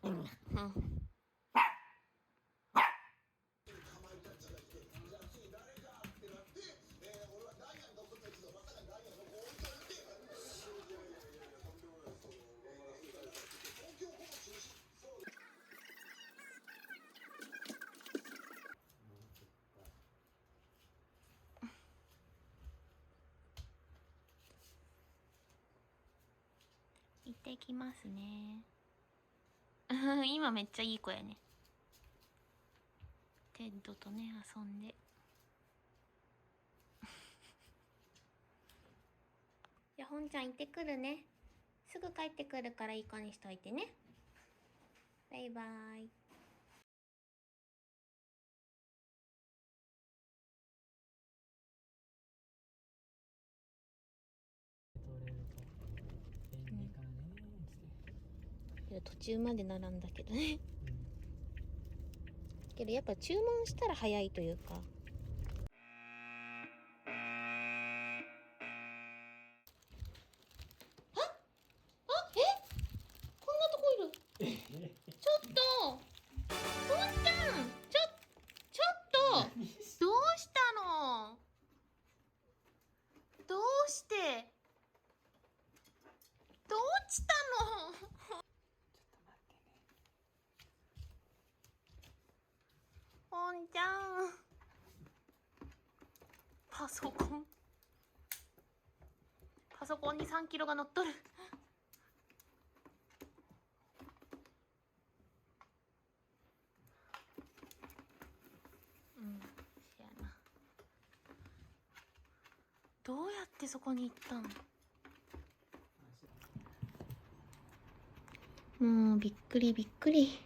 うん。行ってきますね。今めっちゃいい子やね。テッドとね、遊んで。じゃあ、本ちゃん行ってくるね。すぐ帰ってくるからいい子にしといてね。バイバーイ。途中まで並んだけどね。けどやっぱ注文したら早いというか。こんなとこいる。ちょっと、ぽんちゃん、ちょっと、どうしたの？どうして落ちたの？ちょっと待ってね。ぽんちゃん、パソコンに3キロが乗っとる。うん、せやな。どうやってそこに行ったん？もうびっくりびっくり。